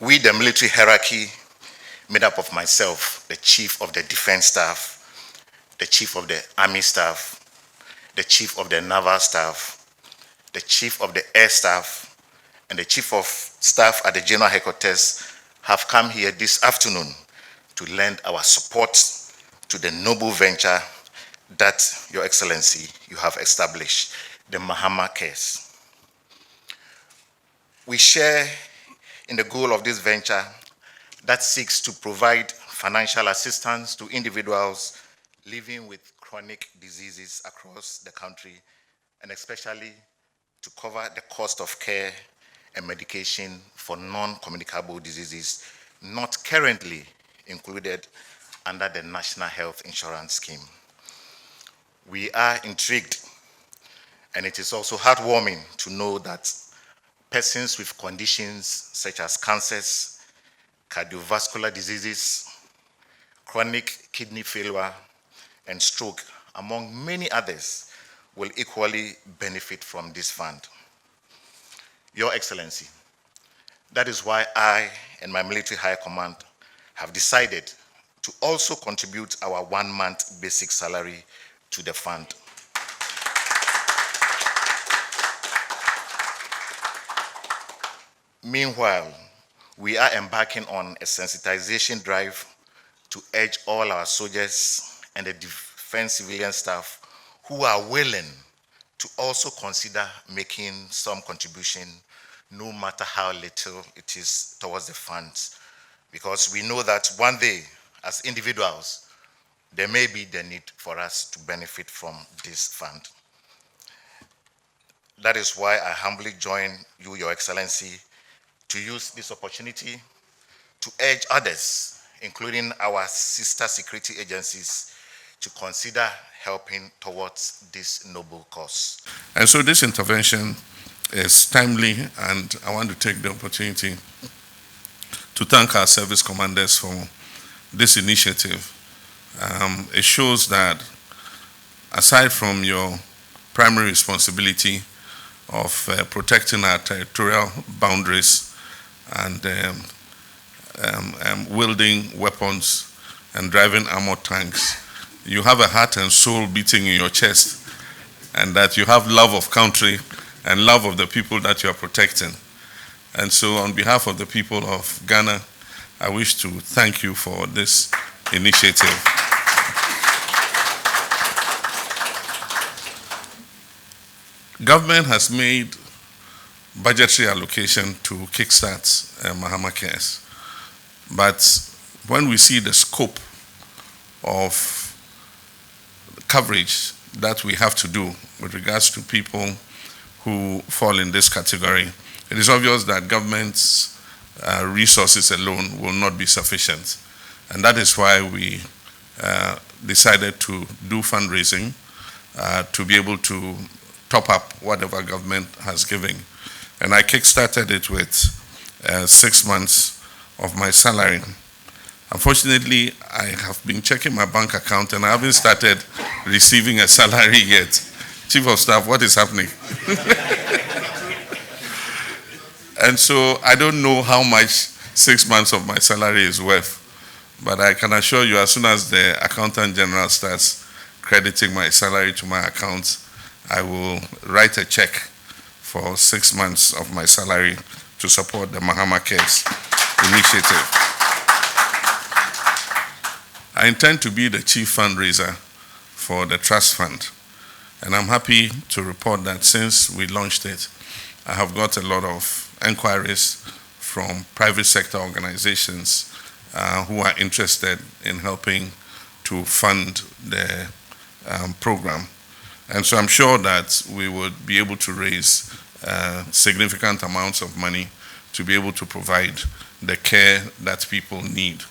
We, the military hierarchy, made up of myself, the Chief of the Defense Staff, the Chief of the Army Staff, the Chief of the Naval Staff, the Chief of the Air Staff, and the Chief of Staff at the General Headquarters have come here this afternoon to lend our support to the noble venture that, Your Excellency, you have established, the Mahama case. We share in the goal of this venture that seeks to provide financial assistance to individuals living with chronic diseases across the country, and especially to cover the cost of care and medication for non-communicable diseases not currently included under the National Health Insurance Scheme. We are intrigued, and it is also heartwarming to know that persons with conditions such as cancers, cardiovascular diseases, chronic kidney failure, and stroke, among many others, will equally benefit from this fund. Your Excellency, that is why I and my military high command have decided to also contribute our 1-month basic salary to the fund. Meanwhile, we are embarking on a sensitization drive to urge all our soldiers and the defense civilian staff who are willing to also consider making some contribution, no matter how little it is, towards the funds. Because we know that one day, as individuals, there may be the need for us to benefit from this fund. That is why I humbly join you, Your Excellency, to use this opportunity to urge others, including our sister security agencies, to consider helping towards this noble cause. And so this intervention is timely, and I want to take the opportunity to thank our service commanders for this initiative. It shows that aside from your primary responsibility of protecting our territorial boundaries and wielding weapons and driving armored tanks, you have a heart and soul beating in your chest, and that you have love of country and love of the people that you are protecting. And so on behalf of the people of Ghana, I wish to thank you for this initiative. Government has made budgetary allocation to kickstart Mahama Cares. But when we see the scope of coverage that we have to do with regards to people who fall in this category, it is obvious that government's resources alone will not be sufficient. And that is why we decided to do fundraising to be able to top up whatever government has given. And I kickstarted it with 6 months of my salary. Unfortunately, I have been checking my bank account and I haven't started receiving a salary yet. Chief of Staff, what is happening? And so I don't know how much 6 months of my salary is worth, but I can assure you as soon as the Accountant General starts crediting my salary to my account, I will write a check for 6 months of my salary to support the Mahama Cares initiative. I intend to be the chief fundraiser for the trust fund, and I'm happy to report that since we launched it, I have got a lot of inquiries from private sector organizations who are interested in helping to fund the program. And so I'm sure that we would be able to raise significant amounts of money to be able to provide the care that people need.